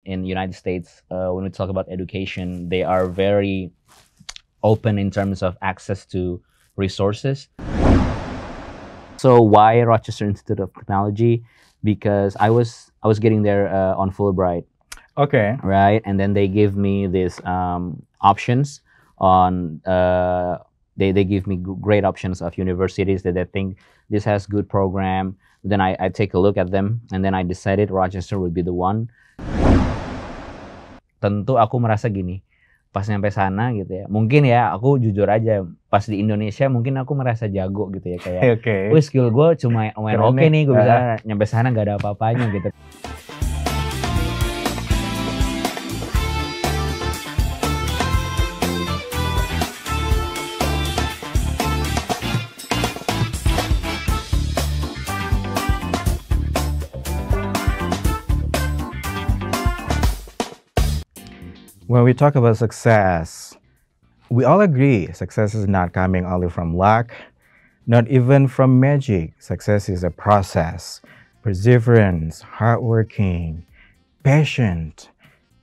in United States, when we talk about education, they are very open in terms of access to resources. So why Rochester Institute of Technology? Because I was getting there on Fulbright, Okay. right? And then they give me these options on they give me great options of universities that I think this has good program. Then I take a look at them, and then I decided Rochester would be the one. Tentu aku merasa gini, pas nyampe sana gitu ya, mungkin ya aku jujur aja, pas di Indonesia mungkin aku merasa jago gitu ya, kayak Oke. wih skill gue cuma Keren oke nih, gue bisa nih. nyampe sana nggak ada apa-apanya gitu. When we talk about success, we all agree success is not coming only from luck, not even from magic. Success is a process, perseverance, hardworking, patient,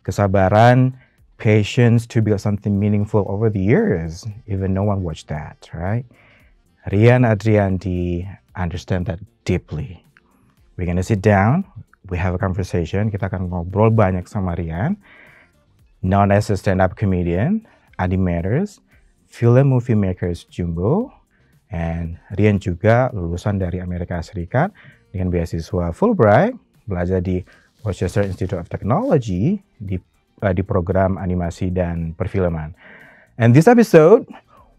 kesabaran, patience to build something meaningful over the years. Even no one watched that, right? Rian Adrianti understand that deeply. We're gonna sit down, we have a conversation, kita akan ngobrol banyak sama Rian. Known as a stand-up comedian, animators, film movie makers Jumbo, and Rian juga lulusan dari Amerika Serikat dengan beasiswa Fulbright, belajar di Rochester Institute of Technology di program animasi dan perfilman. And this episode,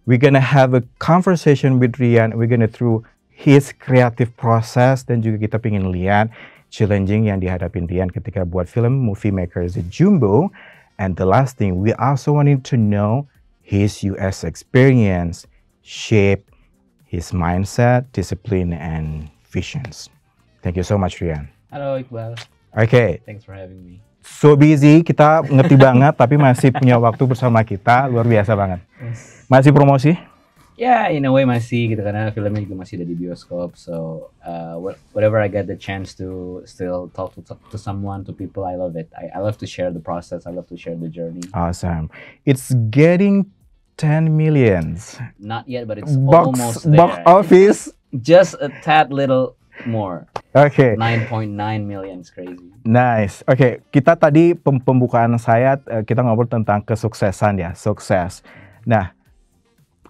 we're gonna have a conversation with Rian. We're gonna through his creative process, dan juga kita pengen lihat challenging yang dihadapin Rian ketika buat film movie makers Jumbo. And the last thing, we also wanted to know his US experience shape his mindset, discipline, and visions. Thank you so much, Rian. Halo Iqbal, Okay, thanks for having me. so busy, kita ngerti banget, tapi masih punya waktu bersama kita, luar biasa banget. Masih promosi? Ya, in a way masih gitu, karena filmnya juga masih ada di bioskop. So whatever I get the chance to still talk to someone, to people, I love it. I love to share the process. I love to share the journey. Awesome. It's getting 10 millions. Not yet, but it's almost there. Box office. Just a tad little more. Okay. 9.9 million is crazy. Nice. Oke, kita tadi pembukaan saya kita ngobrol tentang kesuksesan ya, sukses. Nah,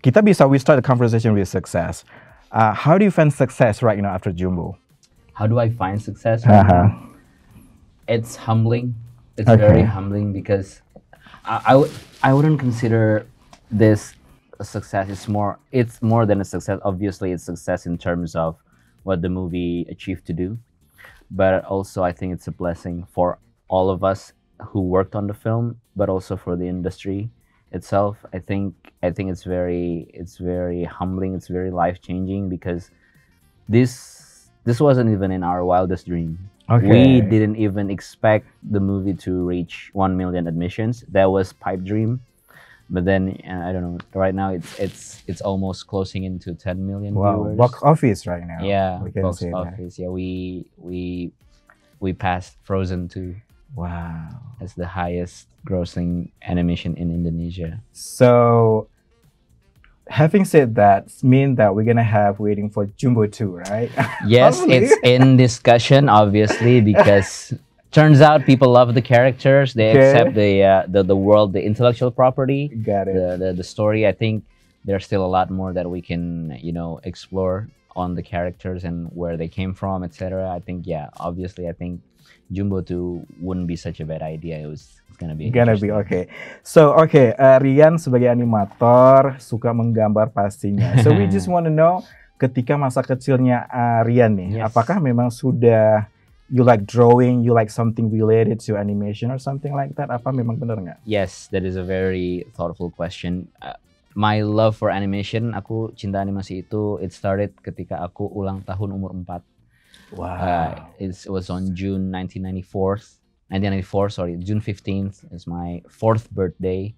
we start the conversation with success. How do you find success right now after Jumbo? How do I find success right now? It's humbling. It's very humbling because I wouldn't consider this a success. It's more than a success. Obviously, it's success in terms of what the movie achieved to do, but also I think it's a blessing for all of us who worked on the film, but also for the industry itself. I think it's very humbling. It's very life-changing because this wasn't even in our wildest dream. Okay. We didn't even expect the movie to reach 1 million admissions. That was pipe dream. But then I don't know. Right now it's almost closing into 10 million viewers. Box office right now. Yeah, we can box say office. Yeah, we passed Frozen 2 Wow. as the highest grossing animation in Indonesia. So, having said that, mean that we're gonna have waiting for Jumbo 2, right? Yes, Hopefully. it's in discussion, obviously, because turns out people love the characters. They Okay. accept the world, the intellectual property, Got it. the story. I think there's still a lot more that we can explore on the characters and where they came from, etc. I think obviously I think Jumbo 2 wouldn't be such a bad idea. It's gonna be interesting. Okay. So, Rian sebagai animator suka menggambar pastinya. So we just want to know ketika masa kecilnya Rian nih, Yes. apakah memang sudah you like drawing, you like something related to animation or something like that? Apa memang benar nggak? Yes, that is a very thoughtful question. My love for animation, aku cinta animasi itu, it started ketika aku ulang tahun umur 4. Wow. It was on June 1994, sorry, June 15th is my 4th birthday.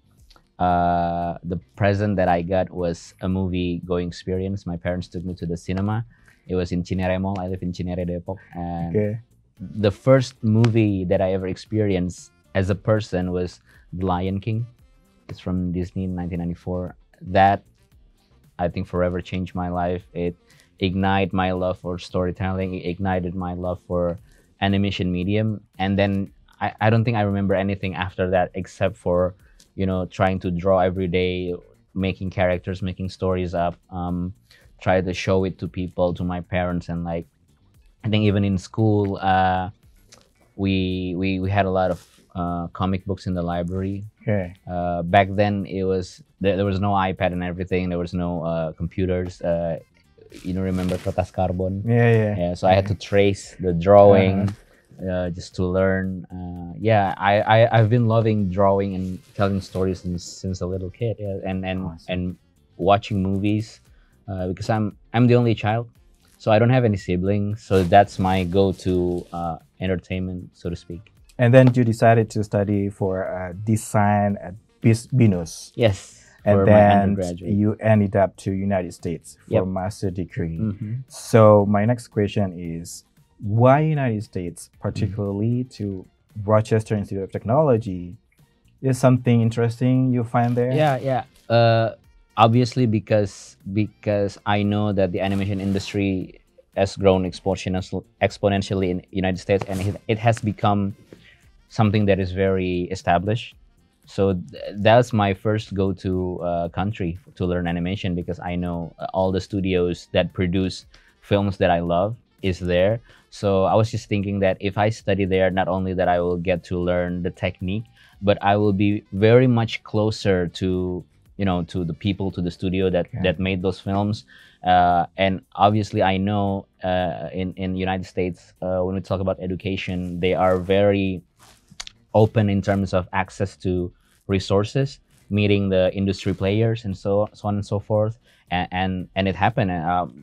The present that I got was a movie going experience. My parents took me to the cinema. It was in Cinere Mall. I live in Cinere, Depok. And Okay. the first movie that I ever experienced as a person was The Lion King. It's from Disney in 1994. That I think forever changed my life. It ignited my love for storytelling. It ignited my love for animation medium. And then I don't think I remember anything after that except for, trying to draw every day, making characters, making stories up, try to show it to people, to my parents, and like I think even in school, we had a lot of comic books in the library. Okay. Back then, there was no iPad and everything. There was no computers. Remember Kertas Carbon? Yeah, yeah. Yeah. So I had to trace the drawing just to learn. Yeah, I've been loving drawing and telling stories since a little kid. Yeah, and watching movies because I'm the only child, so I don't have any siblings. So that's my go-to entertainment, so to speak. And then you decided to study for design at BINUS. Yes. And for my then undergraduate. you ended up to United States for Yep. master degree. Mhm. So my next question is, why United States, particularly to Rochester Institute of Technology? Is something interesting you find there? Yeah. Obviously, because I know that the animation industry has grown exponentially in United States, and it has become something that is very established. So that's my first go-to country to learn animation, because I know all the studios that produce films that I love is there. So I was just thinking that if I study there, not only that I will get to learn the technique, but I will be very much closer to to the people, to the studio that made those films. And obviously, I know in United States, when we talk about education, they are very open in terms of access to resources, meeting the industry players, and so on and so forth. And it happened.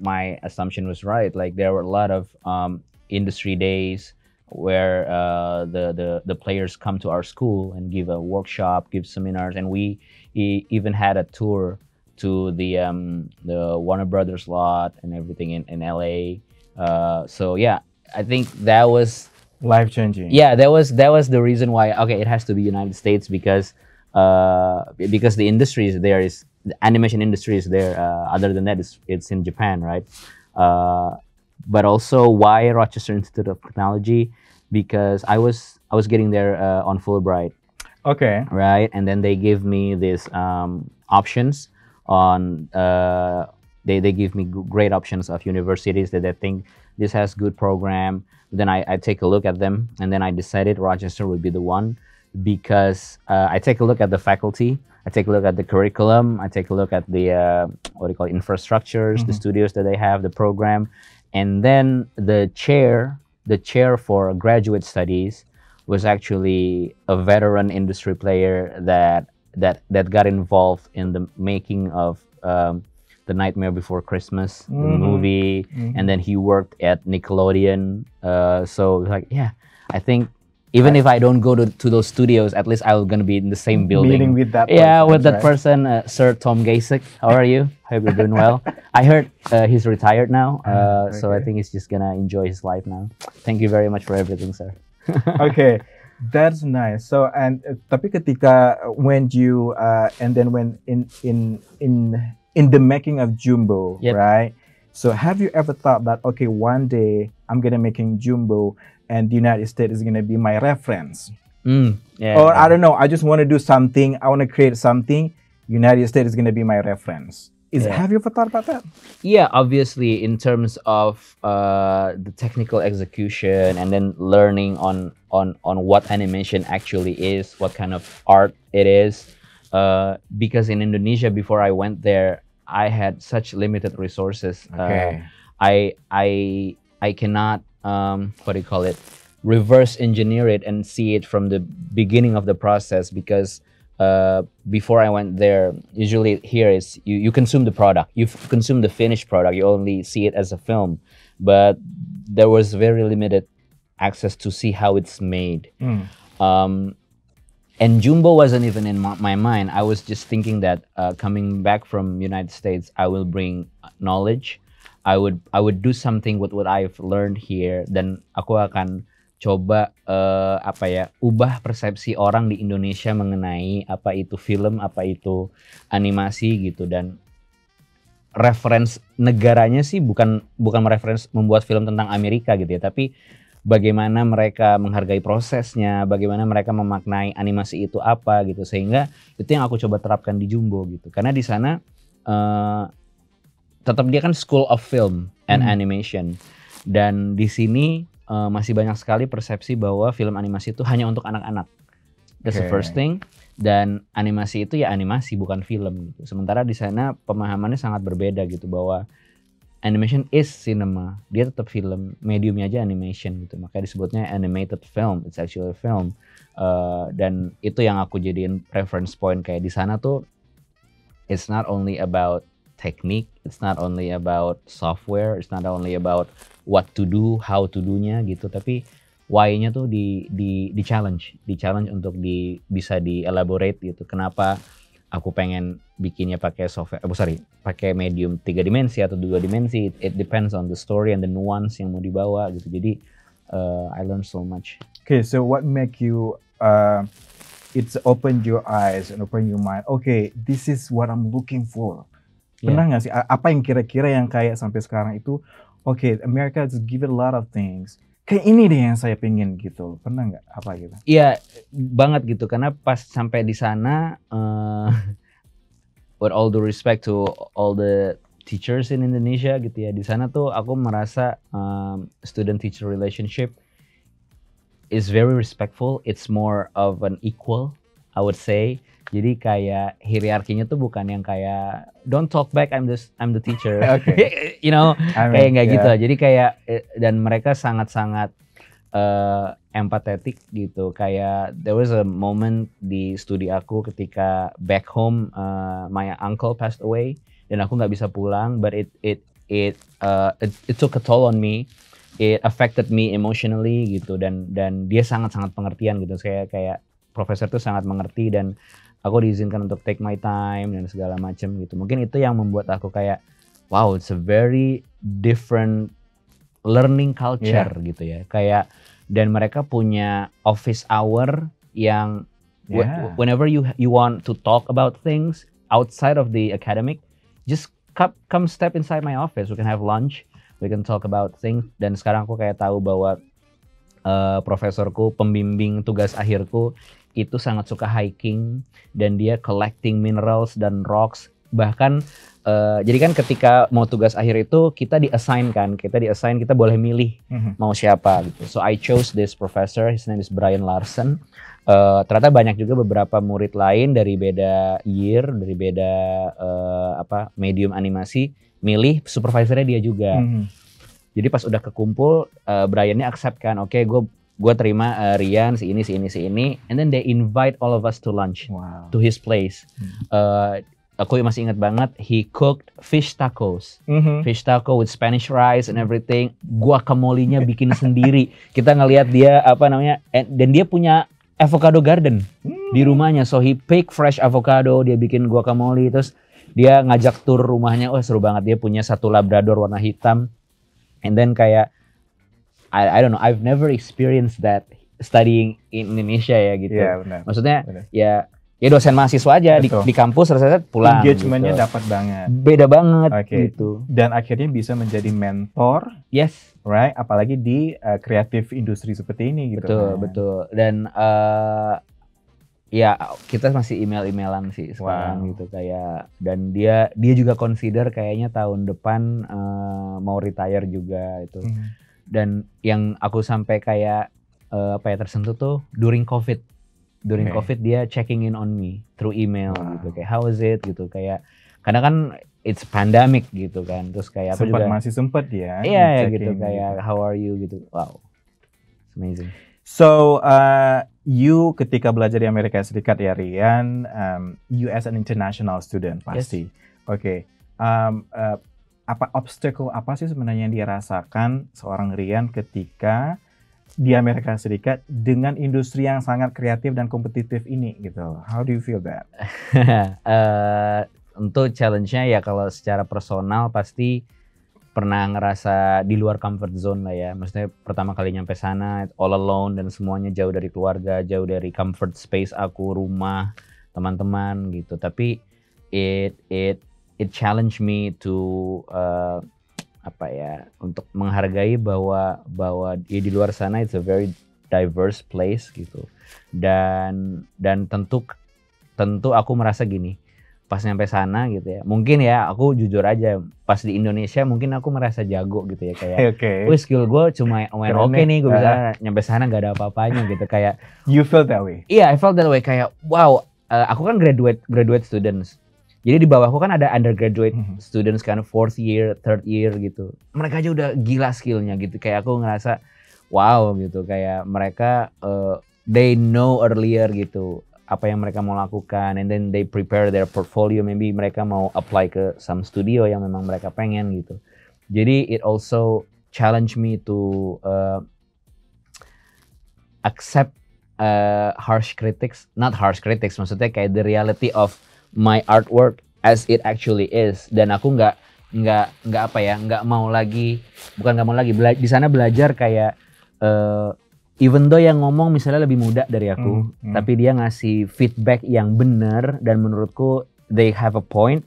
My assumption was right. Like there were a lot of industry days where the players come to our school and give a workshop, give seminars, and we even had a tour to the Warner Brothers lot and everything in LA. So yeah, I think that was Life changing. yeah, that was the reason why. Okay, it has to be United States because the industry is there, is the animation industry is there. Other than that, it's in Japan, right? But also why Rochester Institute of Technology, because I was getting there on Fulbright, Okay. right? And then they give me these options on they give me great options of universities that they think this has good program. Then I take a look at them, and then I decided Rochester would be the one, because I take a look at the faculty, I take a look at the curriculum, I take a look at the what do you call it, infrastructures, the studios that they have, the program, and then the chair for graduate studies was actually a veteran industry player that got involved in the making of The Nightmare Before Christmas, the movie, and then he worked at Nickelodeon. So like, yeah, I think even if I don't go to those studios, at least I'm gonna be in the same building. Meeting with that yeah, person, with that right? person, Sir Tom Gasick. How are you? Hope you're doing well. I heard he's retired now, so I okay. think he's just gonna enjoy his life now. Thank you very much for everything, sir. Okay, that's nice. So and tapi ketika when you and then when in the making of Jumbo, Yep. right? So have you ever thought that okay, one day I'm gonna making Jumbo and the United States is gonna be my reference, Yeah. or I don't know, I just want to do something, I want to create something, United States is gonna be my reference. Yeah. Have you ever thought about that? Yeah, obviously, in terms of the technical execution, and then learning on what animation actually is, what kind of art it is. Because in Indonesia, before I went there, I had such limited resources. Okay. I cannot what do you call it, reverse engineer it and see it from the beginning of the process, because before I went there, usually here is you consume the product, you consume the finished product, you only see it as a film, but there was very limited access to see how it's made. And Jumbo wasn't even in my mind. I was just thinking that coming back from United States, I will bring knowledge. I would do something with what I've learned here. Then aku akan coba apa ya, ubah persepsi orang di Indonesia mengenai apa itu film, apa itu animasi gitu. Dan reference negaranya sih bukan mereference membuat film tentang Amerika gitu ya, tapi bagaimana mereka menghargai prosesnya, bagaimana mereka memaknai animasi itu apa gitu. Sehingga itu yang aku coba terapkan di Jumbo gitu. Karena di sana tetap dia kan School of Film and Animation, dan di sini masih banyak sekali persepsi bahwa film animasi itu hanya untuk anak-anak. That's the first thing. Dan animasi itu ya animasi, bukan film gitu. Sementara di sana pemahamannya sangat berbeda gitu, bahwa animation is cinema, dia tetap film, mediumnya aja animation gitu. Makanya disebutnya animated film, it's actually a film. Dan itu yang aku jadiin reference point, kayak di sana tuh it's not only about technique, it's not only about software, it's not only about what to do, how to do-nya gitu, tapi why-nya tuh di challenge untuk bisa di elaborate gitu. Kenapa aku pengen bikinnya pakai software, pakai medium 3 dimensi atau 2 dimensi, it depends on the story and the nuance yang mau dibawa gitu. Jadi I learned so much. Okay, so what make you it's open your eyes and open your mind. Okay, this is what I'm looking for. Pernah nggak sih apa yang kira-kira yang kayak sampai sekarang itu, okay, America has given a lot of things, kayak ini deh yang saya pengen gitu. Pernah nggak apa gitu? Iya, banget gitu. Karena pas sampai di sana, with all due respect to all the teachers in Indonesia gitu ya, di sana tuh aku merasa student-teacher relationship is very respectful. It's more of an equal, I would say. Jadi kayak hierarkinya tuh bukan yang kayak don't talk back, I'm the teacher. Okay. You know, kayak nggak gitu. Jadi kayak dan mereka sangat-sangat empathetic gitu. Kayak there was a moment di studi aku ketika back home my uncle passed away dan aku nggak bisa pulang, but it took a toll on me. It affected me emotionally gitu, dan dia sangat-sangat pengertian gitu. Kayak profesor tuh sangat mengerti, dan aku diizinkan untuk take my time dan segala macam gitu. Mungkin itu yang membuat aku kayak wow, it's a very different learning culture gitu ya. Kayak, dan mereka punya office hour yang whenever you want to talk about things outside of the academic, just come step inside my office. We can have lunch, we can talk about things. Dan sekarang aku kayak tahu bahwa profesorku, pembimbing tugas akhirku itu sangat suka hiking, dan dia collecting minerals dan rocks. Bahkan jadi kan ketika mau tugas akhir itu kita di-assign, kita boleh milih mau siapa gitu. So I chose this professor, his name is Brian Larson. Ternyata banyak juga beberapa murid lain dari beda year, dari beda medium animasi, milih supervisornya dia juga. Jadi pas udah kekumpul, Brian-nya accept kan, oke, gue terima Rian, si ini, and then they invite all of us to lunch to his place. Aku masih ingat banget, he cooked fish tacos, fish taco with Spanish rice and everything. Guacamole-nya bikin sendiri. Kita ngelihat dia dan dia punya avocado garden di rumahnya, so he pick fresh avocado, dia bikin guacamole, terus dia ngajak tur rumahnya. Seru banget, dia punya satu Labrador warna hitam. And then kayak I don't know, I've never experienced that studying in Indonesia ya gitu. Yeah, benar. Maksudnya ya dosen mahasiswa aja di kampus, rasanya pulang. Engagementnya gitu. dapat banget. Beda banget gitu. Dan akhirnya bisa menjadi mentor. Yes. Right? Apalagi di kreatif industri seperti ini gitu. Betul. Dan ya kita masih email-emailan sih sekarang gitu kayak. Dan dia juga consider kayaknya tahun depan mau retire juga itu. Dan yang aku sampai kayak tersentuh tuh during COVID. COVID dia checking in on me through email gitu, kayak how is it gitu, kayak karena kan it's pandemic gitu kan, terus kayak aku juga masih sempat ya. Iya gitu, kayak how are you gitu. Wow, it's amazing. So you ketika belajar di Amerika Serikat ya Rian, you as an international student pasti. Yes. Okay. Apa obstacle apa sih sebenarnya yang dirasakan seorang Rian ketika di Amerika Serikat dengan industri yang sangat kreatif dan kompetitif ini gitu? How do you feel that? Untuk challenge-nya ya kalau secara personal pasti pernah ngerasa di luar comfort zone lah ya. Maksudnya pertama kali nyampe sana all alone dan semuanya jauh dari keluarga, jauh dari comfort space aku, rumah, teman-teman gitu. Tapi it challenge me to apa ya, untuk menghargai bahwa ya di luar sana it's a very diverse place gitu. Dan tentu aku merasa gini, pas nyampe sana gitu ya, mungkin ya aku jujur aja, pas di Indonesia mungkin aku merasa jago gitu ya, kayak wih skill gue cuma oke nih, gue bisa nyampe sana gak ada apa-apanya gitu, kayak you felt that way? Iya, I felt that way, kayak wow, aku kan graduate students, jadi di bawahku kan ada undergraduate students kan, 4th year, 3rd year gitu, mereka aja udah gila skillnya gitu, kayak aku ngerasa wow gitu, kayak mereka they know earlier gitu apa yang mereka mau lakukan, and then they prepare their portfolio, maybe mereka mau apply ke some studio yang memang mereka pengen gitu. Jadi it also challenge me to accept harsh critics, not harsh critics, maksudnya kayak the reality of my artwork as it actually is. Dan aku nggak mau lagi di sana belajar kayak even though yang ngomong misalnya lebih muda dari aku, tapi dia ngasih feedback yang benar dan menurutku they have a point,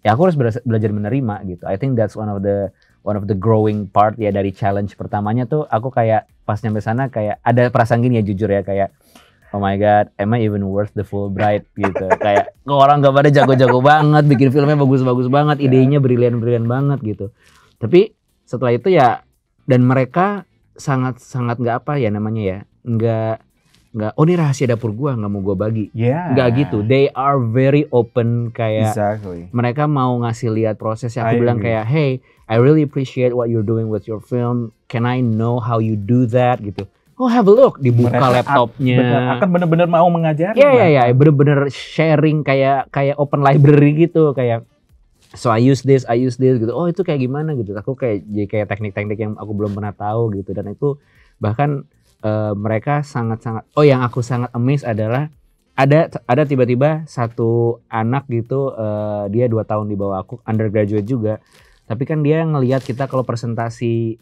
ya aku harus belajar menerima gitu. I think that's one of the growing part ya dari challenge pertamanya tuh. Aku kayak pas nyampe sana kayak ada perasaan gini ya, jujur ya, kayak oh my god, am I even worth the Fulbright gitu. Kayak orang gak pada jago-jago banget, bikin filmnya bagus-bagus banget, idenya brilian-brilian banget gitu. Tapi setelah itu ya, dan mereka sangat nggak apa ya namanya ya, nggak oh ini rahasia dapur gua, nggak mau gua bagi, nggak gitu. They are very open, kayak mereka mau ngasih lihat prosesnya. Aku bilang kayak, hey, I really appreciate what you're doing with your film, can I know how you do that gitu. Oh, have a look, dibuka mereka laptopnya, akan bener-bener mau mengajari. Ya, bener-bener sharing, kayak open library gitu, kayak so I use this gitu. Oh itu kayak gimana gitu. Aku kayak teknik-teknik yang aku belum pernah tahu gitu. Dan itu bahkan mereka sangat yang aku sangat amazed adalah ada tiba-tiba satu anak gitu, dia 2 tahun di bawah aku, undergraduate juga. Tapi kan dia ngelihat kita kalau presentasi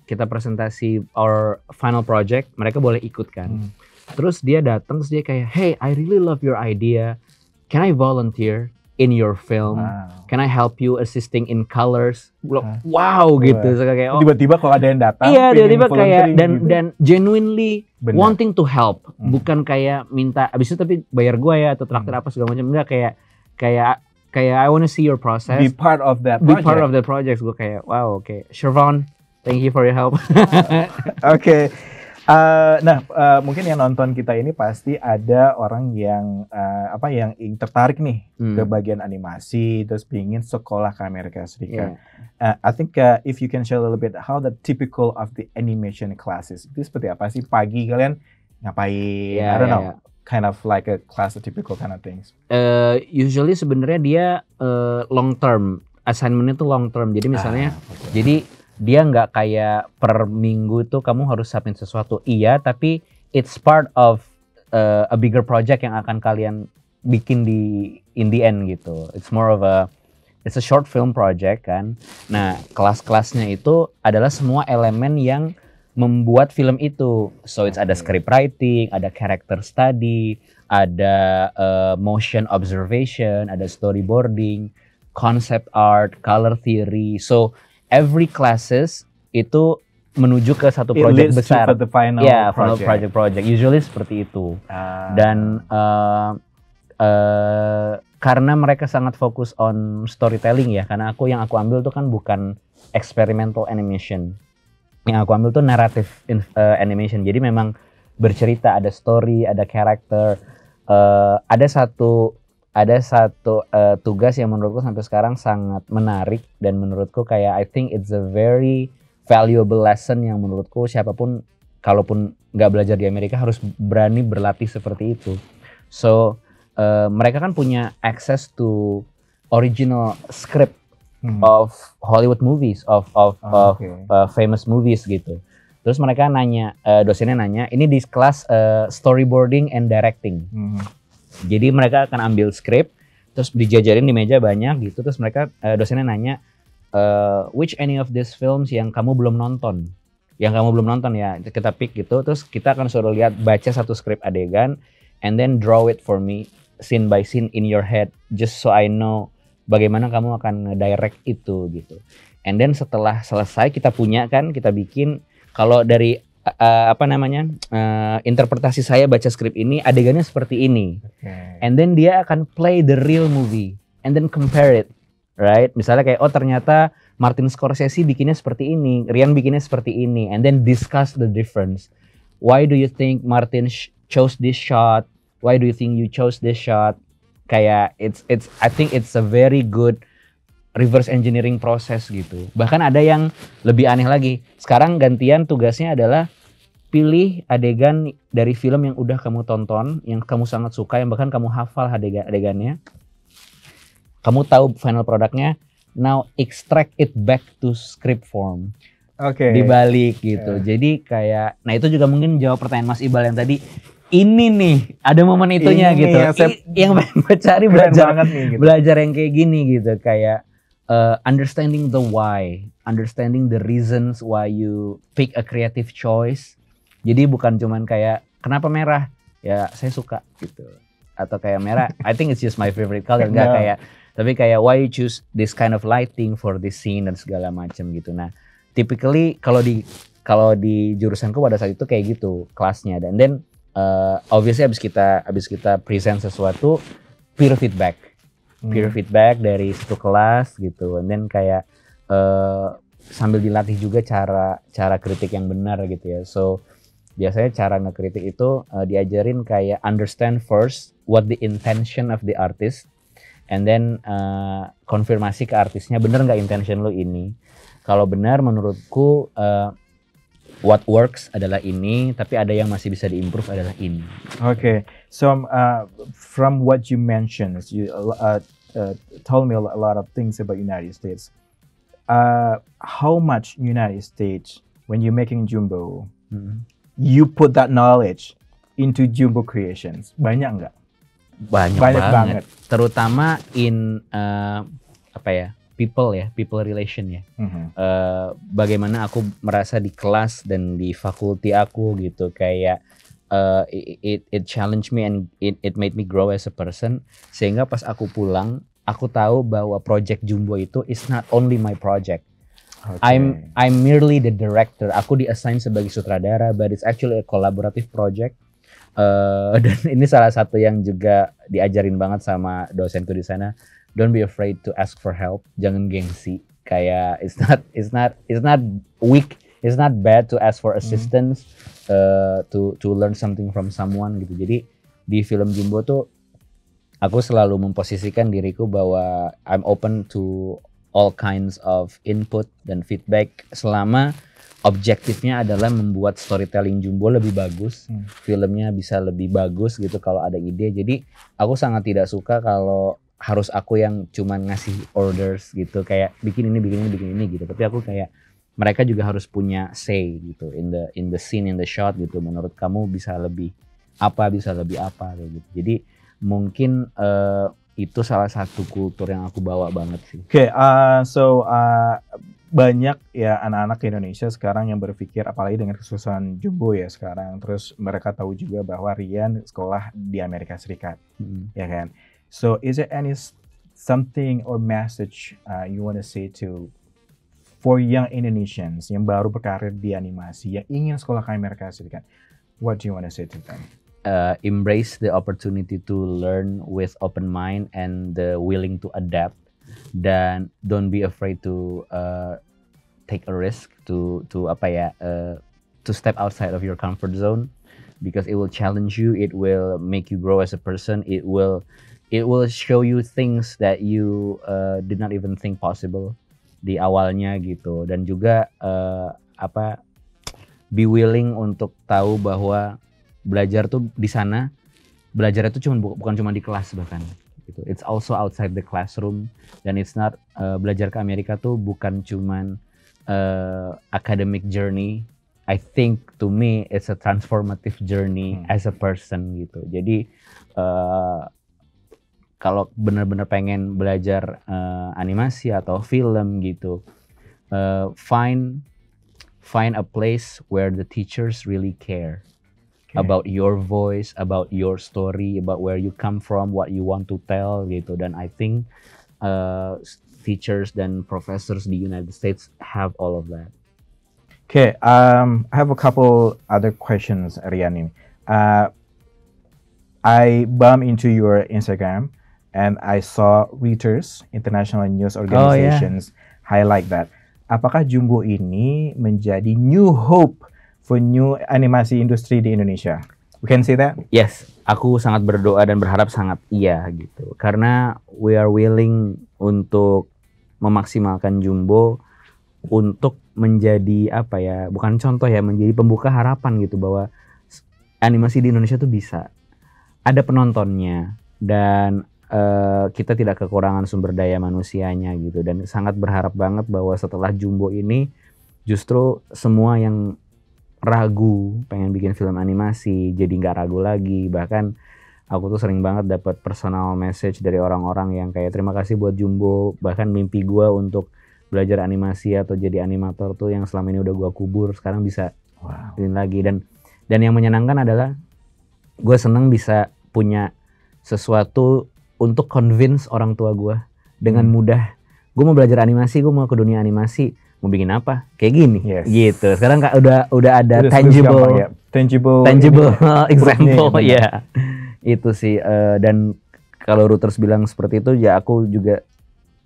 our final project, mereka boleh ikut kan. Terus dia datang, terus dia kayak, hey, I really love your idea. Can I volunteer in your film? Can I help you assisting in colors? Wow gitu. So, kayak, tiba-tiba kalau ada yang datang, iya, tiba-tiba kayak dan genuinely wanting to help, bukan kayak minta abis itu tapi bayar gua ya atau traktir apa segala macam. Enggak, kayak I want to see your process. Be part of that project. Gue kayak wow, okay. Siobhan, thank you for your help. Okay. Mungkin yang nonton kita ini pasti ada orang yang yang tertarik nih ke bagian animasi, terus pingin sekolah ke Amerika Serikat. I think if you can share a little bit how the typical of the animation classes, itu seperti apa sih? Pagi kalian ngapain? I don't know. Kind of like a class, a typical kind of things. Usually sebenarnya dia long term, assignment itu long term. Jadi misalnya, jadi dia nggak kayak per minggu tuh kamu harus submit sesuatu. Iya, tapi it's part of a bigger project yang akan kalian bikin in the end gitu. It's a short film project kan. Nah, kelas-kelasnya itu adalah semua elemen yang membuat film itu. So it's ada script writing, ada character study, ada motion observation, ada storyboarding, concept art, color theory. So every classes itu menuju ke satu project besar. The final project. Usually seperti itu. Dan karena mereka sangat fokus on storytelling ya, karena yang aku ambil tuh kan bukan experimental animation. Yang aku ambil tuh narrative animation. Jadi memang bercerita, ada story, ada karakter. Ada satu tugas yang menurutku sampai sekarang sangat menarik dan menurutku kayak I think it's a very valuable lesson yang menurutku siapapun kalaupun nggak belajar di Amerika harus berani berlatih seperti itu. So mereka kan punya access to original script of Hollywood movies, of famous movies gitu. Terus mereka nanya, dosennya nanya, ini di kelas storyboarding and directing. Jadi mereka akan ambil skrip, terus dijajarin di meja banyak gitu. Terus mereka dosennya nanya, which any of these films yang kamu belum nonton, ya kita pick gitu, terus kita akan suruh lihat, baca satu skrip adegan, and then draw it for me scene by scene in your head, just so I know bagaimana kamu akan ngedirect itu gitu. And then setelah selesai kita punya kan, kita bikin, kalau dari interpretasi saya baca skrip ini adegannya seperti ini, and then dia akan play the real movie and then compare it. Right, misalnya kayak ternyata Martin Scorsese bikinnya seperti ini, Rian bikinnya seperti ini, and then discuss the difference. Why do you think Martin chose this shot? Why do you think you chose this shot? Kayak I think it's a very good reverse engineering proses gitu. Bahkan ada yang lebih aneh lagi. Sekarang gantian tugasnya adalah pilih adegan dari film yang udah kamu tonton, yang kamu sangat suka, yang bahkan kamu hafal adegannya. Kamu tahu final produknya, now extract it back to script form. Dibalik gitu. Jadi kayak, nah itu juga mungkin jawab pertanyaan Mas Ibal yang tadi. Ini nih, ada momen itunya ini gitu. Yang cari belajar yang kayak gini gitu. Kayak understanding the why, understanding the reasons why you pick a creative choice. Jadi bukan cuman kayak, kenapa merah? Ya saya suka gitu. Atau kayak merah, I think it's just my favorite color. Enggak kayak, tapi kayak why you choose this kind of lighting for this scene dan segala macam gitu. Nah, typically kalau di jurusanku pada saat itu kayak gitu kelasnya. Dan then obviously abis kita present sesuatu, peer feedback dari satu kelas gitu. And then kayak sambil dilatih juga cara kritik yang benar gitu ya. So biasanya cara ngekritik itu diajarin kayak understand first what the intention of the artist. And then konfirmasi ke artisnya, bener nggak intention lo ini? Kalau benar, menurutku what works adalah ini, tapi ada yang masih bisa diimprove adalah ini. So from what you mentioned, you told me a lot of things about United States. How much United States when you're making Jumbo, you put that knowledge into Jumbo Creations? Banyak nggak? Banyak banget. Terutama in people relation ya. Bagaimana aku merasa di kelas dan di fakulti aku gitu, kayak it challenged me and it made me grow as a person, sehingga pas aku pulang aku tahu bahwa project Jumbo itu is not only my project. I'm merely the director. Aku di-assign sebagai sutradara, but it's actually a collaborative project. Dan ini salah satu yang juga diajarin banget sama dosenku di sana. Don't be afraid to ask for help. Jangan gengsi. Kayak it's not weak. It's not bad to ask for assistance, to learn something from someone gitu. Jadi di film Jumbo tuh aku selalu memposisikan diriku bahwa I'm open to all kinds of input dan feedback, selama objektifnya adalah membuat storytelling Jumbo lebih bagus, filmnya bisa lebih bagus gitu kalau ada ide. Jadi aku sangat tidak suka kalau harus aku yang cuman ngasih orders gitu, kayak bikin ini gitu. Tapi aku kayak, mereka juga harus punya say gitu in the scene, in the shot gitu. Menurut kamu bisa lebih apa kayak gitu. Jadi mungkin itu salah satu kultur yang aku bawa banget sih. Banyak ya anak-anak Indonesia sekarang yang berpikir, apalagi dengan kesusahan Jumbo ya sekarang, terus mereka tahu juga bahwa Rian sekolah di Amerika Serikat, ya kan? So is there any something or message you want to say to for young Indonesians yang baru berkarir di animasi, yang ingin sekolah ke Amerika Serikat? What do you want to say to them? Embrace the opportunity to learn with open mind and willing to adapt. Dan don't be afraid to take a risk, to step outside of your comfort zone, because it will challenge you, it will make you grow as a person, it will show you things that you did not even think possible di awalnya gitu. Dan juga be willing untuk tahu bahwa belajar tuh di sana, belajar itu bukan cuma di kelas bahkan. Gitu. It's also outside the classroom, dan it's not belajar ke Amerika tuh bukan cuman academic journey. I think to me it's a transformative journey as a person gitu. Jadi kalau benar-benar pengen belajar animasi atau film gitu, find a place where the teachers really care about your voice, about your story, about where you come from, what you want to tell gitu. Dan I think teachers dan professors di United States have all of that. Okay, I have a couple other questions, Rian. I bumped into your Instagram and I saw Reuters, international news organizations, highlight that. Apakah Jumbo ini menjadi new hope for new animasi industri di Indonesia? We can say that? Yes, aku sangat berdoa dan berharap sangat iya gitu. Karena we are willing untuk memaksimalkan Jumbo untuk menjadi apa ya, bukan contoh ya, menjadi pembuka harapan gitu bahwa animasi di Indonesia tuh bisa. Ada penontonnya dan kita tidak kekurangan sumber daya manusianya gitu, dan sangat berharap banget bahwa setelah Jumbo ini justru semua yang ragu pengen bikin film animasi jadi nggak ragu lagi. Bahkan aku tuh sering banget dapat personal message dari orang-orang yang kayak terima kasih buat Jumbo, bahkan mimpi gue untuk belajar animasi atau jadi animator tuh yang selama ini udah gue kubur sekarang bisa bikin lagi. Dan yang menyenangkan adalah gue seneng bisa punya sesuatu untuk convince orang tua gue dengan mudah. Gue mau belajar animasi, gue mau ke dunia animasi, mau bikin apa? Kayak gini, gitu. Sekarang udah ada tangible example, ya. Itu sih. Dan kalau Reuters bilang seperti itu, ya aku juga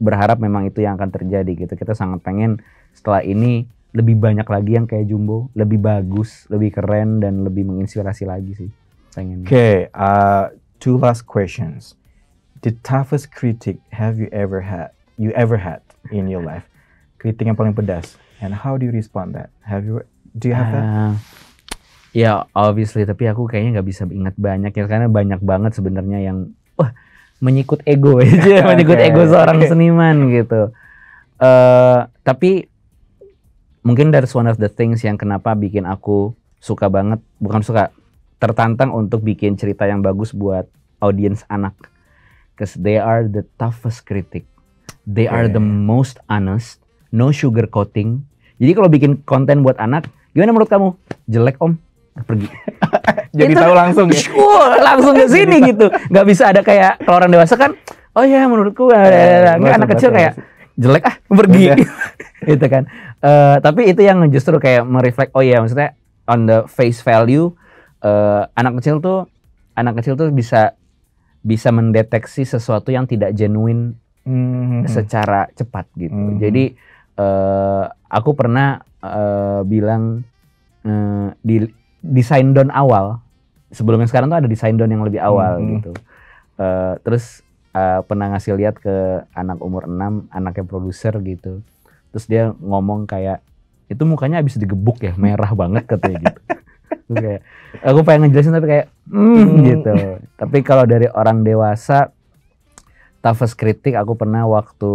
berharap memang itu yang akan terjadi gitu. Kita sangat pengen setelah ini lebih banyak lagi yang kayak Jumbo, lebih bagus, lebih keren, dan lebih menginspirasi lagi sih. Pengen. Okay, two last questions. The toughest critic have you ever had in your life? Kritik yang paling pedas, and how do you respond that? Do you have that? Ya, obviously, tapi aku kayaknya nggak bisa ingat banyak ya, karena banyak banget sebenarnya yang menyikut ego aja, menyikut ego seorang seniman gitu. Tapi mungkin that's one of the things yang kenapa bikin aku suka banget, tertantang untuk bikin cerita yang bagus buat audiens anak. Because they are the toughest critic. They are the most honest, no sugar coating. Jadi kalau bikin konten buat anak, gimana menurut kamu? Jelek om, pergi. Jadi tahu langsung ya. Langsung ke sini gitu. Gak bisa ada kayak kalau orang dewasa kan, oh ya menurutku anak kecil kayak jelek pergi. Gitu kan. Tapi itu yang justru kayak mereflect, oh ya maksudnya on the face value, anak kecil tuh bisa mendeteksi sesuatu yang tidak genuine secara cepat gitu. Jadi aku pernah bilang di design down awal, sebelumnya sekarang tuh ada design down yang lebih awal gitu. Terus pernah ngasih lihat ke anak umur 6, anaknya produser gitu. Terus dia ngomong kayak, itu mukanya habis digebuk ya, merah banget katanya gitu. Terus kayak, aku pengen ngejelasin tapi kayak gitu. Tapi kalau dari orang dewasa, toughest kritik aku pernah waktu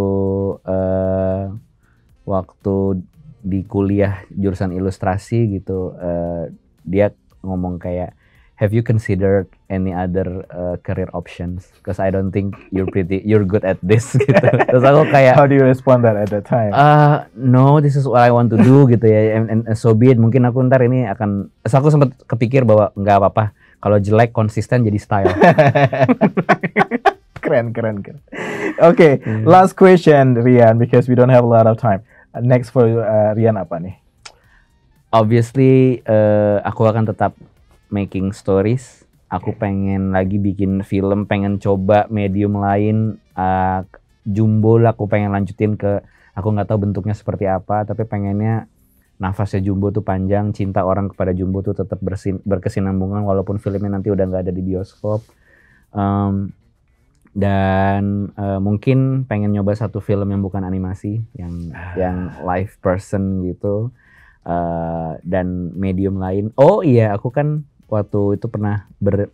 di kuliah jurusan ilustrasi gitu, dia ngomong kayak, have you considered any other career options? Because I don't think you're good at this gitu. Terus aku kayak, how do you respond that at that time? No, this is what I want to do gitu ya. And so be it. Mungkin aku ntar ini akan. Aku sempat kepikir bahwa nggak apa-apa. Kalau jelek konsisten jadi style. Keren. Okay, last question, Rian, because we don't have a lot of time. Next for Rian apa nih? Obviously, aku akan tetap making stories. Aku pengen lagi bikin film, pengen coba medium lain. Jumbo lah aku pengen lanjutin ke, aku nggak tahu bentuknya seperti apa, tapi pengennya nafasnya Jumbo tuh panjang, cinta orang kepada Jumbo tuh tetap berkesinambungan walaupun filmnya nanti udah nggak ada di bioskop. Dan mungkin pengen nyoba satu film yang bukan animasi, yang live person gitu. Dan medium lain. Oh iya, aku kan waktu itu pernah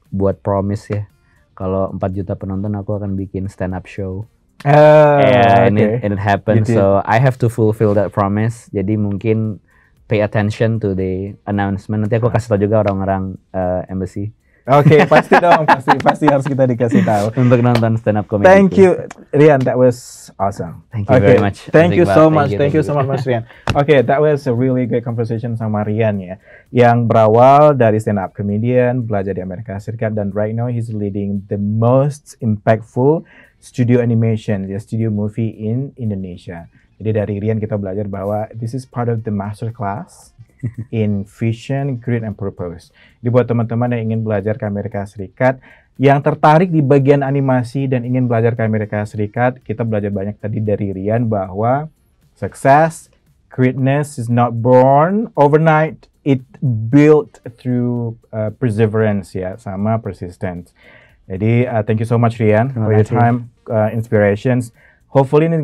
buat promise ya, kalau 4 juta penonton aku akan bikin stand up show. And it happened. So I have to fulfill that promise. Jadi mungkin pay attention to the announcement. Nanti aku kasih tau juga orang-orang embassy. Oke, pasti dong, pasti harus kita dikasih tahu. Untuk nonton stand up comedy. Thank you, Rian. That was awesome. Thank you very much. Thank you so much. Thank you so much, Rian. Okay, that was a really great conversation sama Rian ya, yang berawal dari stand up comedian, belajar di Amerika Serikat, dan right now he's leading the most impactful studio animation, ya, studio movie in Indonesia. Jadi dari Rian kita belajar bahwa this is part of the master class in vision, grit, and purpose. Jadi buat teman-teman yang ingin belajar ke Amerika Serikat, yang tertarik di bagian animasi dan ingin belajar ke Amerika Serikat, kita belajar banyak tadi dari Rian bahwa success, greatness is not born overnight, it built through perseverance ya, sama persistence. Jadi thank you so much Rian for your time, inspirations. Hopefully ini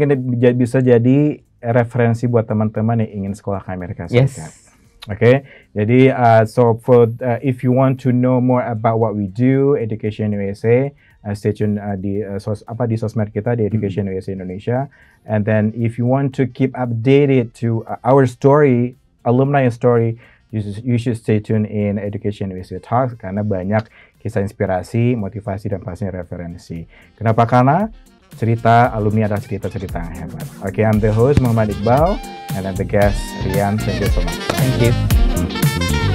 bisa jadi referensi buat teman-teman yang ingin sekolah ke Amerika Serikat. Yes. Okay, jadi so for if you want to know more about what we do, Education USA, stay tuned di sosmed kita di Education USA Indonesia. And then if you want to keep updated to our story, alumni story, you should stay tuned in Education USA Talks karena banyak kisah inspirasi, motivasi, dan pastinya referensi. Kenapa? Karena cerita alumni adalah cerita-cerita yang hebat. Okay, I'm the host Muhammad Iqbal, and I'm the guest Rian. Thank you so much. Thank you.